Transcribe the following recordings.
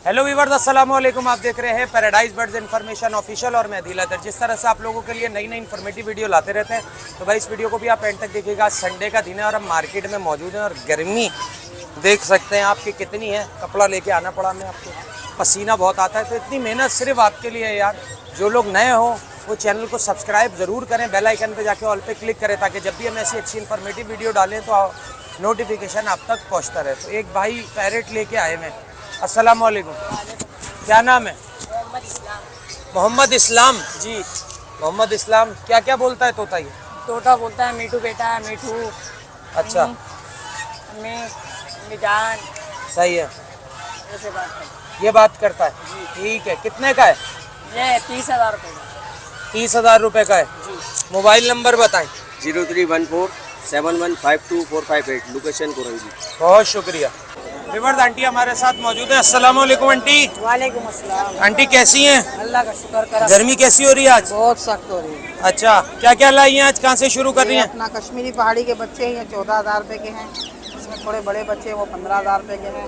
Hello viewers, अस्सलाम वालेकुम। आप देख रहे हैं पैराडाइज बर्ड्स इन्फॉर्मेशन ऑफिशियल और मैं दिल अदर। जिस तरह से आप लोगों के लिए नई नई इन्फॉर्मेटिव वीडियो लाते रहते हैं, तो भाई इस वीडियो को भी आप एंड तक देखिएगा। संडे का दिन है और हम मार्केट में मौजूद हैं और गर्मी देख सकते हैं आपकी कितनी है। कपड़ा लेके आना पड़ा हमें, आपको पसीना बहुत आता है, तो इतनी मेहनत सिर्फ आपके लिए है यार। जो लोग नए हो वो चैनल को सब्सक्राइब ज़रूर करें, बेल आइकन पे जाके ऑल पे क्लिक करें, ताकि जब भी हम ऐसी अच्छी इन्फॉर्मेटिव वीडियो डालें तो नोटिफिकेशन आप तक पहुँचता रहे। तो एक भाई पैरेट लेके आए हैं। अस्सलाम वालेकुम, क्या नाम है? मोहम्मद इस्लाम जी। मोहम्मद इस्लाम, क्या क्या बोलता है तोता ये? तोता बोलता है मीठू बेटा, मीठू। अच्छा, अम्मी, अम्मी जान, सही है, ऐसे बात करता ये बात करता है। ठीक है, कितने का है? है। ये 30,000 रुपये का। 30,000 रुपये का है जी। मोबाइल नंबर बताएं। 0314715458, लोकेशन कुरंजी। बहुत शुक्रिया। रिवर्स आंटी हमारे साथ मौजूद है। अस्सलाम वालेकुम आंटी। वालेकुम अस्सलाम। आंटी कैसी हैं? अल्लाह का शुक्र करा। गर्मी कैसी हो रही है आज? बहुत सख्त हो रही है। अच्छा, क्या क्या लाई हैं आज? कहाँ से शुरू कर रही ये हैं? अपना कश्मीरी पहाड़ी के बच्चे हैं, 14,000 रुपये के हैं। इसमें थोड़े बड़े बच्चे हैं, वो 15,000 रुपये के हैं।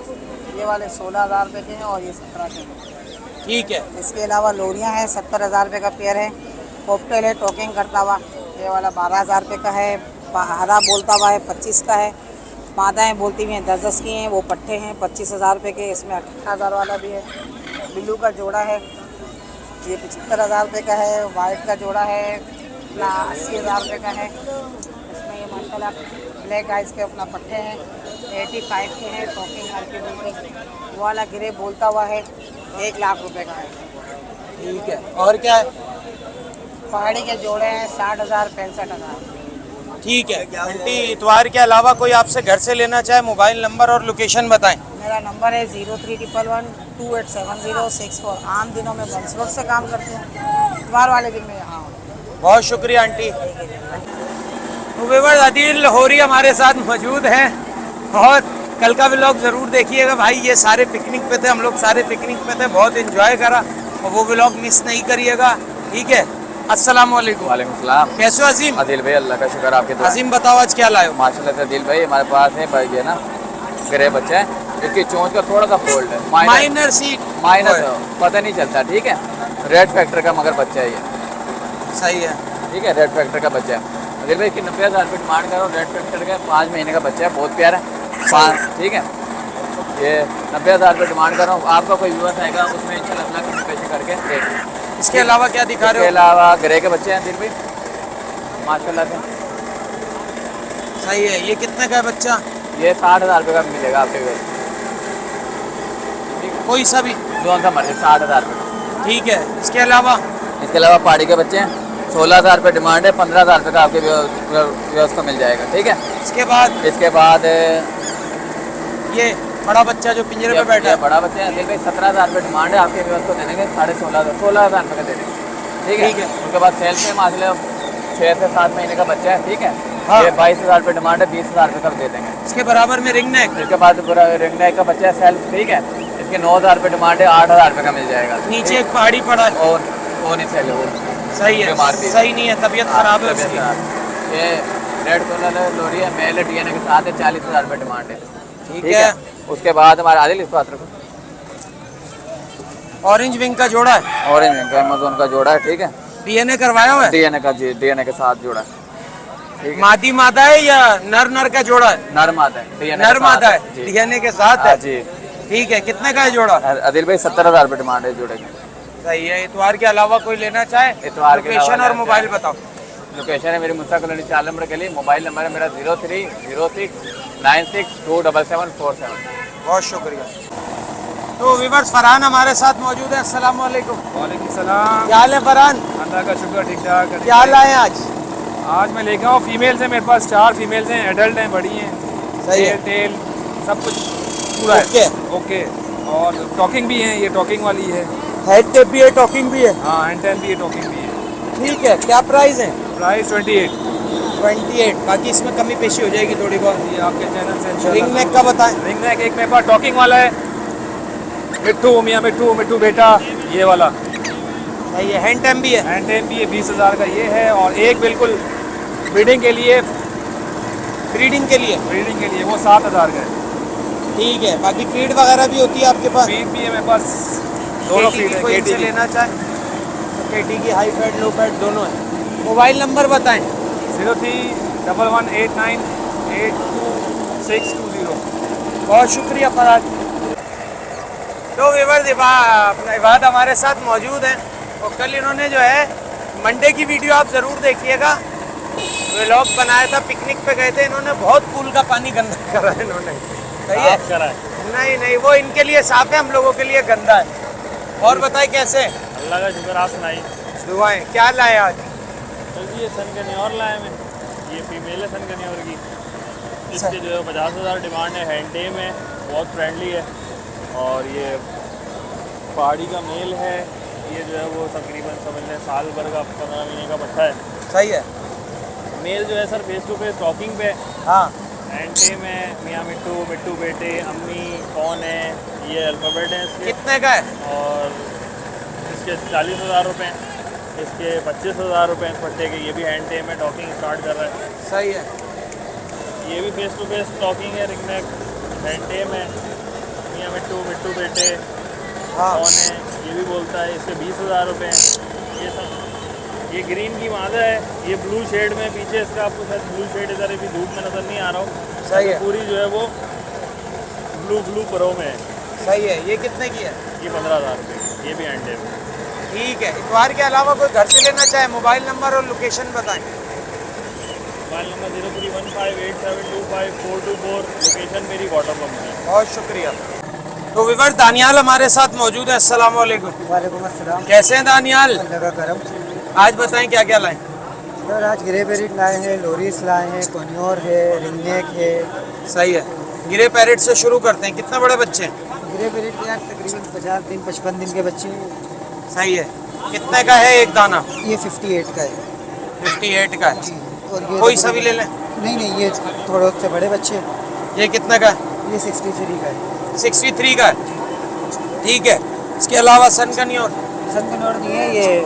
ये वाले 16,000 रुपये के हैं और ये 17 के हैं। ठीक है, इसके अलावा लोरियाँ हैं, 70,000 रुपये का पेयर है। कॉकटेल है टॉकिंग करता हुआ, ये वाला 12,000 रुपये का है। हरा बोलता हुआ है 25 का है। मादाएँ बोलती हुई हैं 10-10 की हैं, वो पट्टे हैं 25,000 रुपये के। इसमें 18,000 वाला भी है। बिल्लू का जोड़ा है, ये 75,000 रुपये का है। वाइट का जोड़ा है अपना 80,000 रुपये का है। इसमें ये माशाल्लाह ब्लैक आइस के अपना पट्टे हैं, 85 के हैं। टॉकिंग हल्की फुल्की, वो वाला गिरे बोलता हुआ है 1 लाख रुपये का है। ठीक है। और क्या है? पहाड़ी के जोड़े हैं 60,000, 65,000। ठीक है आंटी, इतवार के अलावा कोई आपसे घर से लेना चाहे, मोबाइल नंबर और लोकेशन बताएं। मेरा नंबर है 0311128706 आम दिनों में बंस रोड से काम करते हैं, इतवार वाले दिन में यहाँ हूँ। बहुत शुक्रिया आंटी। मुबेवर आदिल होरी हमारे साथ मौजूद हैं और कल का व्लॉग ज़रूर देखिएगा भाई। ये सारे पिकनिक पे थे, हम लोग सारे पिकनिक पे थे, बहुत एंजॉय करा और वो व्लॉग मिस नहीं करिएगा, ठीक है? अस्सलाम वालेकुम। वालेकुम सलाम। कैसे हो अजीम? आदिल भाई अल्लाह का शुक्र, आपके दुआ। अजीम बताओ आज क्या लाए हो? माशाल्लाह से आदिल भाई हमारे पास है भाई, ये ना ग्रे बच्चा है, इसकी चोंच का थोड़ा सा फोल्ड है, माइनर सी माइनर पता नहीं चलता, ठीक है? रेड फैक्टर का मगर बच्चा है ये, सही है, ठीक है? रेड फैक्टर का बच्चा है आदिल भाई। इसकी 90,000 रुपये डिमांड करो। रेड फैक्टर का 5 महीने का बच्चा है, बहुत प्यारा है, ठीक है? ये 90,000 रुपये डिमांड कर रहा हूँ। आपका कोई व्यूअर्स आएगा उसमें इंशाल्लाह अल्लाह की पेश करके देख। इसके अलावा क्या दिखा रहे इसके हो? अलावा ग्रे के बच्चे हैं दिल भाई माशाल्लाह से, सही है। ये कितने का है बच्चा? ये 60,000 रुपये का मिलेगा आपके घर, कोई सा भी? जो सा मर्जी, 60,000 रुपये। ठीक है। इसके अलावा पहाड़ी के बच्चे हैं, 16,000 रुपये डिमांड है, 15,000 रुपये का आपके व्यूअर्स को मिल जाएगा, ठीक है? इसके बाद ये बड़ा बच्चा जो पिंजरे पे बैठा है, बड़ा बच्चा है दिल भाई, 17,000 रुपये डिमांड है, आपके व्यूअर्स को देने के 16,500 रुपये का दे देंगे, ठीक है? उसके बाद सेल पे मामले 6 से 7 महीने का बच्चा है, ठीक है? हाँ। ये 22,000 रुपये डिमांड है, 20,000 रुपये का दे देंगे। इसके बराबर में रिंग नेक, इसके बाद रिंग नेक का बच्चा है सेल्फ, ठीक है? इसके 9,000 रुपये डिमांड है, 8,000 रुपये का मिल जाएगा। नीचे एक पहाड़ी पड़ा है, और नहीं सेल हो, सही है, बीमार भी सही नहीं है, तबीयत खराब है तबीयत उसकी। खराब। ये रेड कलर लोरी है, मेल DNA के साथ है, 40,000 रुपये डिमांड है, ठीक है। उसके बाद हमारा आदिल इसको हाथ रखो, ऑरेंज विंग का जोड़ा है, ऑरेंज विंग का अमेज़न का जोड़ा है, ठीक है? DNA करवाया हुआ है? DNA का, जी DNA के साथ जोड़ा है, ठीक है? मादी मादा है या नर का जोड़ा है? नर मादा है, DNA नर के मादा साथ है, जी। DNA के साथ है, जी, ठीक है। कितने का है जोड़ा? आदिल भाई 17,000 रुपये डिमांड है जोड़े की, सही है। इतवार के अलावा कोई लेना चाहे, इतवार के लोकेशन अलावा और मोबाइल बताओ। लोकेशन है मेरी मुस्ता कॉलोनी 4 नंबर के लिए। मोबाइल नंबर है मेरा 0306962747। बहुत शुक्रिया। तो विवर्स, फरहान हमारे साथ मौजूद है। अस्सलाम वालेकुम। वालेकुम सलाम। क्या हाल है फरहान? अल्लाह का शुक्र, ठीक ठाक। क्या लाए आज? आज मैं लेके आऊँ फीमेल्स हैं, मेरे पास 4 फीमेल्स हैं, एडल्ट हैं, बड़ी हैं, सही है, टेल सब कुछ पूरा ओके। है, ओके। और टॉकिंग भी हैं, ये टॉकिंग वाली है। हेड टेप भी है, टॉकिंग भी है, हाँ, एंटेन भी है, टॉकिंग भी है। ठीक है। क्या प्राइस है? प्राइस 28। 28। बाकी इसमें कमी पेशी हो जाएगी थोड़ी बहुत। ये आपके चैनल से इंशाल्लाह। रिंग नेक का बताएं। रिंग नेक एक मेरे पास टॉकिंग वाला है, मिट्टू मियाँ मिट्टू, मिट्टू बेटा, ये वाला। सही है। हैंड टैम भी है, एंटेन भी है, 20,000 का ये है। और एक बिल्कुल ब्रीडिंग के लिए, ब्रीडिंग के लिए, वो 7,000 का है। ठीक है, बाकी फीड वगैरह भी होती है आपके पास? फीड भी है मेरे पास, दोनों केटी फीड की है। कोई केटी इनसे की लेना चाहे तो केटी की हाई फैट लो फैट दोनों है। मोबाइल नंबर बताएं। 0311882620। बहुत शुक्रिया फराज। तो व्यूअर्स इबाद हमारे साथ मौजूद हैं और कल इन्होंने जो है मंडे की वीडियो आप ज़रूर देखिएगा, व्लॉग बनाया था, पिकनिक पे गए थे, इन्होंने बहुत पूल का पानी गंदा करा है इन्होंने। सही है? साफ करा है। नहीं नहीं, वो इनके लिए साफ है, हम लोगों के लिए गंदा है। और बताए कैसे? अल्लाह का शुक्र, आप सुनाइए। दुआएं। क्या लाए आज? तो ये सन कन्योर लाए मैं, ये फीमेल है सन कन्योर की। इसके जो है 50,000 डिमांड है, हैंड टेम है, बहुत फ्रेंडली है। और ये पहाड़ी का मेल है, ये जो है वो तकरीबन समझ लें साल भर का 15 महीने का बच्चा है। सही है। मेल जो है sir face to face talking पे, हाँ हैंड टेम है, मियाँ मिट्टू, मिट्टू बेटे, अम्मी कौन है, ये अल्फ़ाबेट है इसके। कितने का है? और इसके 40,000 रुपये, इसके 25,000 रुपये इस पट्टे के। ये भी हैंड टेम है, टॉकिंग स्टार्ट कर रहा है। सही है। ये भी फेस टू फेस टॉकिंग है, रिंग नेक, हैंड टेम है, मियाँ मिट्टू, मिट्टू बेटे हाँ कौन है, ये भी बोलता है। इसके 20,000 रुपये हैं। ये सब, ये ग्रीन की मादा है, ये ब्लू शेड में, पीछे इसका आपको शायद ब्लू शेड इधर भी धूप में नज़र नहीं आ रहा हूँ। सही है। पूरी जो है वो ब्लू परो में है। सही है। ये कितने की है? ये 15,000 रुपये, ये भी हैंड टेम है। ठीक है। इतवार के अलावा कोई घर से लेना चाहे, मोबाइल नंबर और लोकेशन बताएं। मोबाइल नंबर 0315825424, लोकेशन मेरी वाटर पंप है। बहुत शुक्रिया। तो विवर दानियाल हमारे साथ मौजूद है। अस्सलाम वालेकुम। वालेकुम अस्सलाम। कैसे हैं दानियाल? अल्लाह का करम। आज बताएं क्या क्या लाएं। सर आज ग्रे पेरिट लाए हैं, लोरिस लाए हैं, कोन्योर है, रिंगनेक है। सही है। गिरे पैरेट से शुरू करते हैं। कितने बड़े बच्चे हैं? ग्रे पेरिट के यार तकरीबन 50 दिन 55 दिन के बच्चे हैं। सही है। कितने का है एक दाना? ये 58 का है 58 का है। जी। और ये कोई सा भी ले लें। नहीं, ये थोड़े से बड़े बच्चे हैं। ये कितने का है? ये 63 का है। 63 का है। ठीक है। इसके अलावा सन कन्योर, सन कन्योर नहीं है, ये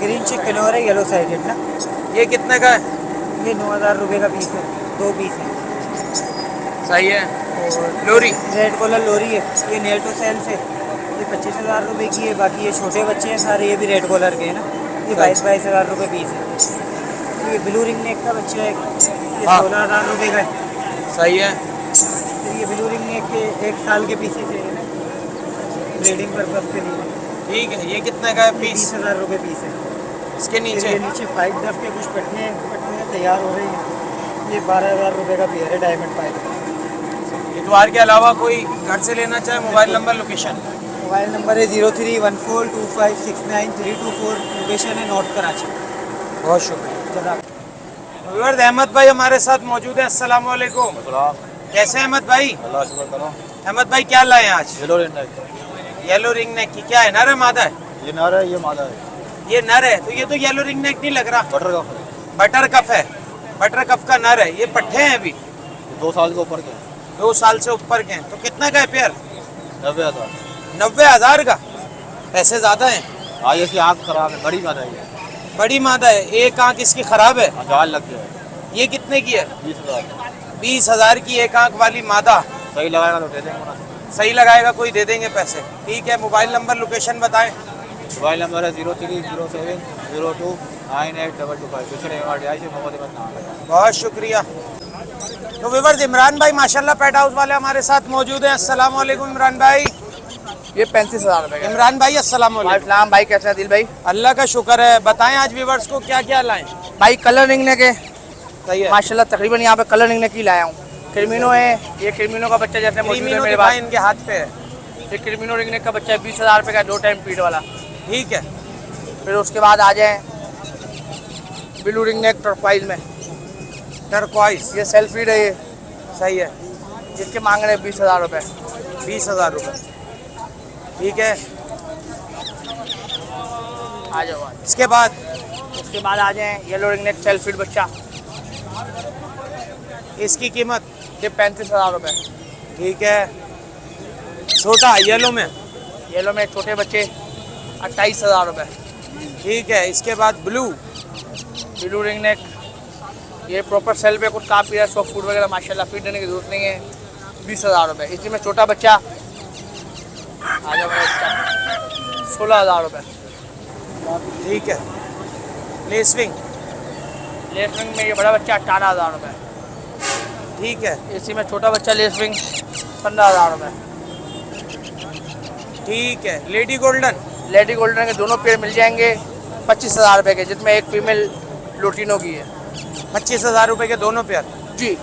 ग्रीन चिक कन्योर है, येलो साइडेड ना। ये कितने का है? ये 9,000 रुपये का पीस है, 2 पीस है। सही है। और लोरी रेड कॉलर लोरी है, ये नेल टू सेल्फ है, ये 25,000 रुपये की है। बाकी ये छोटे बच्चे हैं सारे, ये भी रेड कॉलर के हैं ना, ये 22,000 रुपये पीस है। ये ब्लू रिंग नेक का बच्चा है, ये हाँ। 16,000 रुपये का है। सही है। तो ये ब्लू रिंग नेक के 1 साल के पीसेस है ना, ब्रीडिंग पर्पज के लिए। ठीक है। ये कितने का है पीस? 20,000 रुपये पीस है। इसके फिर नीचे ये नीचे 5 डफ के कुछ पट्टे तैयार हो रहे हैं, ये 12,000 रुपये का पेयर है, डायमंड पाइप। इतवार के अलावा कोई घर से लेना चाहे, mobile number location. Mobile number है 03142569 लोकेशन है नॉर्थ कराची। बहुत शुक्रिया। जनाब व्यूअर्स, अहमद भाई हमारे साथ मौजूद है। अस्सलाम वालेकुम। कैसे हैं अहमद भाई? अल्लाह शुक्र करो। अहमद भाई क्या लाए हैं आज? Yellow ring neck, yellow ring neck की क्या है, नर है मादा है? ये नर है, ये मादा है। ये नर है, तो ये तो येलो रिंग नेक नहीं लग रहा। बटर का बटर कफ है, बटर कफ का नर है। ये पट्टे हैं अभी 2 साल के ऊपर के 2 साल से ऊपर के हैं। तो कितना का है पेयर? 90,000। 90,000 का। पैसे ज्यादा हैं। आज इसकी आँख खराब है, बड़ी मादा है, बड़ी मादा है, एक आंख इसकी खराब है। जाल लग गया है। ये कितने की है? 20,000 20,000 की एक आंख वाली मादा। सही लगाएगा तो दे देंगे। सही लगाएगा कोई दे देंगे पैसे। ठीक है। मोबाइल नंबर लोकेशन बताएं। मोबाइल नंबर है 0307029825। दूसरे MRDI से मोहम्मद अहमद नाम है। बहुत शुक्रिया। तो व्यूअर्स, इमरान भाई माशाल्लाह पेट हाउस वाले हमारे साथ मौजूद हैं। अस्सलाम वालेकुम इमरान भाई। ये 35,000 रुपये का। इमरान भाई अस्सलाम वालेकुम। इस्लाम भाई कैसे हैं दिल भाई? अल्लाह का शुक्र है। बताएं आज व्यूअर्स को क्या क्या लाएं। भाई कलर रिंगने के सही है। माशाल्लाह तकरीबन यहाँ पे कलर रिंगने की लाया हूँ। क्रिमिनो है, ये क्रिमिनो का बच्चा जैसे मौजूद है क्रीमिनो मेरे दिखाएं, पास। इनके हाथ पे है। ये क्रिमिनो रिंगने का बच्चा 20,000 रुपये का, 2 टाइम फीड वाला। ठीक है। फिर उसके बाद आ जाए ब्लू रिंगनेक टर्कवाइज में, टर्कवाइज, ये सेल्फ फीड है, ये सही है। जिसके मांग रहे हैं 20,000 रुपये। 20,000 रुपये। ठीक है। आ जाओ आज। इसके बाद उसके बाद आ जाए येलो रिंगनेक सेल्फ फीड बच्चा, इसकी कीमत ये 35,000 रुपये। ठीक है। छोटा येलो में, येलो में छोटे बच्चे 28,000 रुपये। ठीक है। इसके बाद ब्लू, ब्लू रिंगनेक, ये प्रॉपर सेल पे कुछ खा पी रहा है, सॉफ्ट फूड वगैरह माशाल्लाह, फीड देने की जरूरत नहीं है। 20,000 रुपये। इसी में छोटा बच्चा आ जाओ मेरा बच्चा 16,000 रुपये। ठीक है। लेसविंग लेसविंग में ये बड़ा बच्चा 18,000 रुपये। ठीक है। इसी में छोटा बच्चा लेसविंग 15,000 रुपये। ठीक है। लेडी गोल्डन लेडी गोल्डन के दोनों पेड़ मिल जाएंगे 25,000 रुपये के, जिसमें एक फीमेल लुटिनो की है। 25,000 रुपये के दोनों पेयर। जी।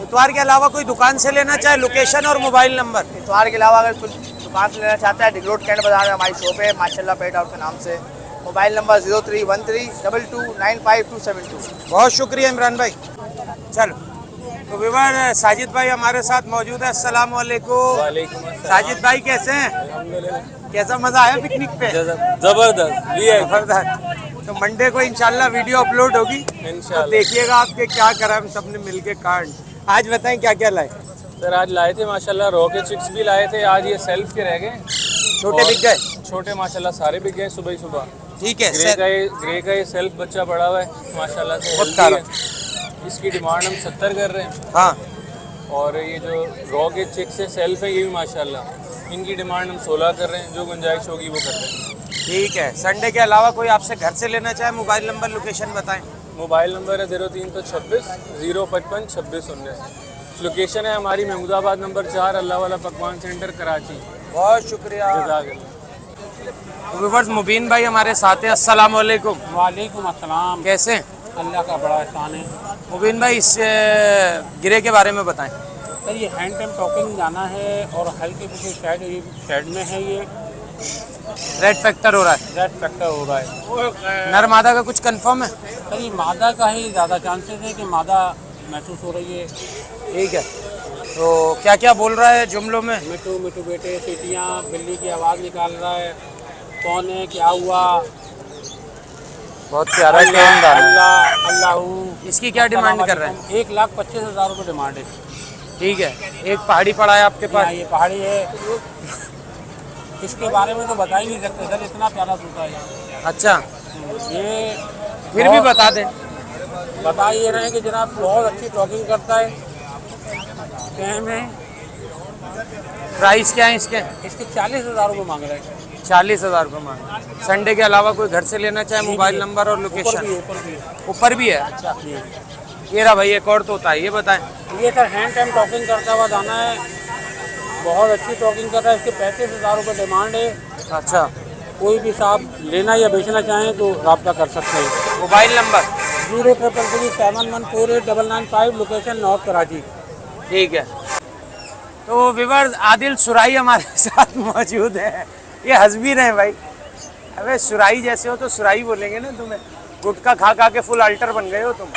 इतवार के अलावा कोई दुकान से लेना चाहे, लोकेशन और मोबाइल नंबर। इतवार के अलावा अगर कुछ दुकान से लेना चाहता है, डिग रोड कैंट बाजार में हमारी शॉप है माशाल्लाह पेट आउट के नाम से। Mobile number 0313229272। बहुत शुक्रिया इमरान भाई। चलो तो विवर साजिद भाई हमारे साथ मौजूद है। अस्सलाम वालेकुम। साजिद भाई कैसे हैं? कैसा मजा आया पिकनिक पे? जबरदस्त। तो मंडे को इंशाल्लाह वीडियो अपलोड होगी, तो देखिएगा आपके क्या करम सबने मिलके कांड। आज बताएं क्या क्या लाए? सर आज लाए थे माशाल्लाह रॉ के चिक्स भी लाए थे। आज ये सेल्फ के रह गए, छोटे बिक गए? छोटे माशाल्लाह सारे बिक गए सुबह ही सुबह। ठीक है। ग्रे का ये सेल्फ बच्चा पड़ा हुआ है माशाल्लाह से, बहुत हेल्दी है। इसकी डिमांड हम 70 कर रहे हैं। हाँ। और ये जो रॉ के चिक्स है सेल्फ है, ये भी माशाल्लाह इनकी डिमांड हम 16 कर रहे हैं। जो गुंजाइश होगी वो कर रहे हैं। ठीक है। संडे के अलावा कोई आपसे घर से लेना चाहे, मोबाइल नंबर लोकेशन बताएं। मोबाइल नंबर है 0326 055 2619। लोकेशन है हमारी महमूदाबाद नंबर 4 अल्लाह वाला पकवान सेंटर कराची। बहुत शुक्रिया। जज़ाकल्लाह। व्यूअर्स मुबीन भाई हमारे साथ हैं। अस्सलाम वालेकुम। वालेकुम अस्सलाम। कैसे हैं? अल्लाह का बड़ा एहसान है। मुबीन भाई इस गिरे के बारे में बताएं। सर ये हैंड टाइम टॉकिंग जाना है और हल्के फुल्के शेड में है। ये रेड फैक्टर हो रहा है, रेड फैक्टर हो रहा है। नर मादा का कुछ कंफर्म है? सर ये मादा का ही ज़्यादा चांसेस है कि मादा महसूस हो रही है। ठीक है। तो क्या क्या बोल रहा है जुमलों में? मिट्टू मिट्टू बेटे, सीटियाँ, बिल्ली की आवाज़ निकाल रहा है, कौन है, क्या हुआ, बहुत प्यारा अल्लाह अल्लाह। इसकी क्या डिमांड कर रहे हैं? 1,25,000 रुपये डिमांड है। ठीक है। एक पहाड़ी पड़ा है आपके पास? ये पहाड़ी है, इसके बारे में तो बता ही नहीं सकते सर, इतना प्यारा सूता है। अच्छा, ये फिर भी बता दें। बता ये रहे हैं कि जनाब बहुत अच्छी टॉकिंग करता है। कैम है। प्राइस क्या है इसके? इसके 40,000 रुपये मांग रहे हैं। 40,000 रुपये मांग रहे हैं। संडे के अलावा कोई घर से लेना चाहे, मोबाइल नंबर और लोकेशन? ऊपर भी है। अच्छा, ये रहा भाई एक और तोता है, ये बताएं। ये सर हैंड टाइम टॉकिंग करता हुआ दाना है, बहुत अच्छी टॉकिंग कर रहा है। इसके 35,000 रुपये डिमांड है। अच्छा। कोई भी साहब लेना या बेचना चाहें तो रब्ता कर सकते हैं। Mobile number 033371489995, location north Karachi. ठीक है। तो व्यूअर्स आदिल सुराई हमारे साथ मौजूद है। ये हंस भी रहे हैं भाई। अबे सुराई जैसे हो तो सुराई बोलेंगे ना तुम्हें। गुटखा खा खा के फुल अल्टर बन गए हो तुम।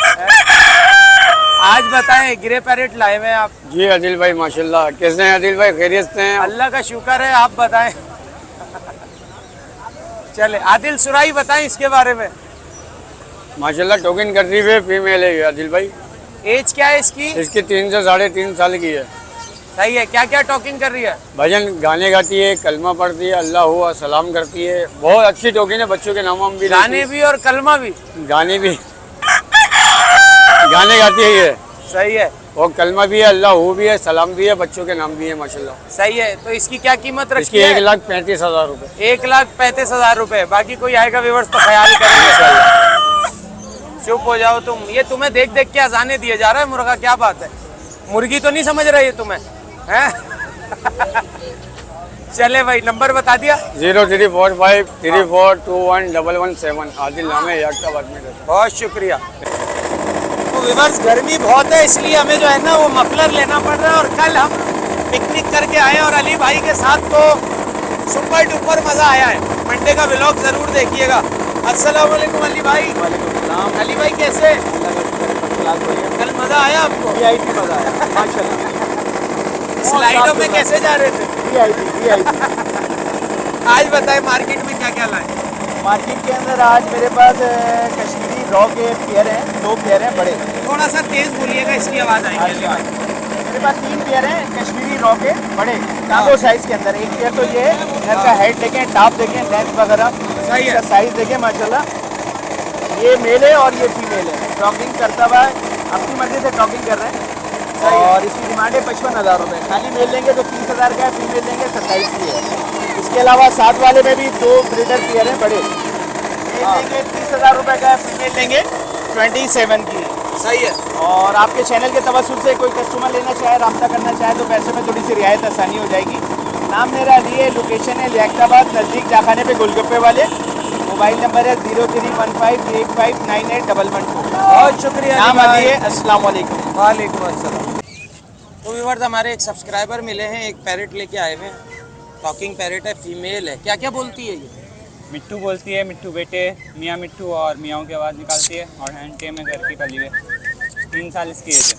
आज बताएं गिरे पैरेट लाए हुए आप? जी आदिल भाई माशाल्लाह। कैसे हैं आदिल भाई? खैरियत से हैं? अल्लाह का शुक्र है, आप बताएं। चले आदिल सुराई बताएं इसके बारे में। माशाल्लाह टोकन कर रही है, फीमेल है आदिल भाई। एज क्या है इसकी? इसकी 3 से 3.5 साल की है। सही है। क्या क्या टॉकिंग कर रही है? भजन गाने गाती है, कलमा पढ़ती है, अल्लाह हुआ सलाम करती है। बहुत अच्छी टोकन है। बच्चों के नाम भी गाने भी और कलमा भी? गाने भी गाने गाती है ये। सही है। और कलमा भी है, अल्लाह हु भी है, सलाम भी है, बच्चों के नाम भी है माशाल्लाह। सही है। तो इसकी क्या कीमत रखी इसकी है? 1,35,000 रुपये। 1,35,000 रुपये। बाकी कोई आएगा व्यूअर्स तो ख्याल करेंगे। चुप हो जाओ तुम। ये तुम्हें देख देख के अजाने दिए जा रहा है मुर्गा, क्या बात है? मुर्गी तो नहीं समझ रही है तुम्हें, हैं? चले भाई नंबर बता दिया। 034534211117। आदिल नाम है, याकताबाद में रहता। बहुत शुक्रिया। तो व्यूअर्स गर्मी बहुत है, इसलिए हमें जो है ना वो मफलर लेना पड़ रहा है। और कल हम पिकनिक करके आए और अली भाई के साथ तो सुपर डुपर मज़ा आया है। मंडे का व्लॉग ज़रूर देखिएगा। अस्सलाम वालेकुम अली भाई। अली भाई कैसे? कल मज़ा आया आपको? VIP मज़ा आया माशाल्लाह। स्लाइडों में कैसे जा रहे थे? VIP। आज बताएं मार्केट में क्या क्या लाए? मार्केट के अंदर आज मेरे पास कश्मीरी रॉ के पेयर हैं, 2 पेयर हैं बड़े। थोड़ा सा तेज बोलिएगा, इसकी आवाज़ आएगी। अली भाई मेरे पास 3 पेयर हैं कश्मीरी रॉ के बड़े कागो साइज़ के अंदर। एक पेयर तो ये इनका हेड देखें, टॉप देखें, लेंथ वगैरह सही है। साइज़ देखें माशाल्लाह। ये मेल है और ये फीमेल है। टॉकिंग करता हुआ अपनी मर्जी से टॉकिंग कर रहे हैं। और इसकी डिमांड है 55,000 रुपये। खाली मेल लेंगे तो 30,000 का है, फीमेल लेंगे 27 की है। इसके अलावा साथ वाले में भी 2 ब्रीडर पेयर हैं बड़े, मेल लेंगे 30,000 रुपये का है, फीमेल लेंगे 27 की। सही है। और आपके चैनल के तवज्जुल से कोई कस्टमर लेना चाहे, रब्ता करना चाहे तो पैसे में थोड़ी सी रियायत आसानी हो जाएगी। नाम मेरा अली है, लोकेशन है लियाकताबाद नज़दीक जाखाने पे गोलगप्पे वाले। मोबाइल नंबर है 0315859812। बहुत शुक्रिया। नाम अली है। अस्सलाम वालेकुम। वालेकुम अस्सलाम। तो व्यूअर्स हमारे एक सब्सक्राइबर मिले हैं, एक पैरेट लेके आए हुए हैं, टॉकिंग पैरेट है, फीमेल है। क्या क्या बोलती है ये? मिट्टू बोलती है, मिट्टू बेटे, मियाँ मिट्टू और मियाँओं की आवाज़ निकालती है और हैंड टेम में घर की पली है। 3 साल इसकी एज है।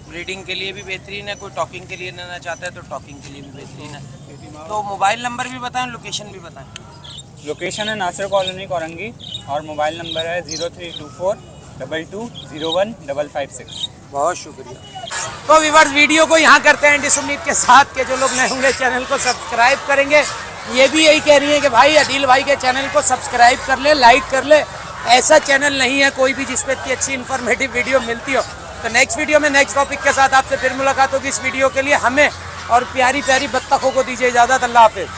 ब्रीडिंग के लिए भी बेहतरीन है, कोई टॉकिंग के लिए लेना चाहता है तो टॉकिंग के लिए भी बेहतरीन है। तो मोबाइल नंबर भी बताएं, लोकेशन भी बताएं। लोकेशन है नासिर कॉलोनी कोरंगी और मोबाइल नंबर है 0324220156। बहुत शुक्रिया। तो व्यूअर्स वीडियो को यहाँ करते हैं इस उम्मीद के साथ कि जो लोग नए होंगे चैनल को सब्सक्राइब करेंगे। ये भी यही कह रही है कि भाई अदील भाई के चैनल को सब्सक्राइब कर ले, लाइक कर ले। ऐसा चैनल नहीं है कोई भी जिसपे इतनी अच्छी इन्फॉर्मेटिव वीडियो मिलती हो। तो नेक्स्ट वीडियो में नेक्स्ट टॉपिक के साथ आपसे फिर मुलाकात होगी। इस वीडियो के लिए हमें और प्यारी प्यारी बत्तखों को दीजिए इजाज़त। अल्लाह हाफिज़।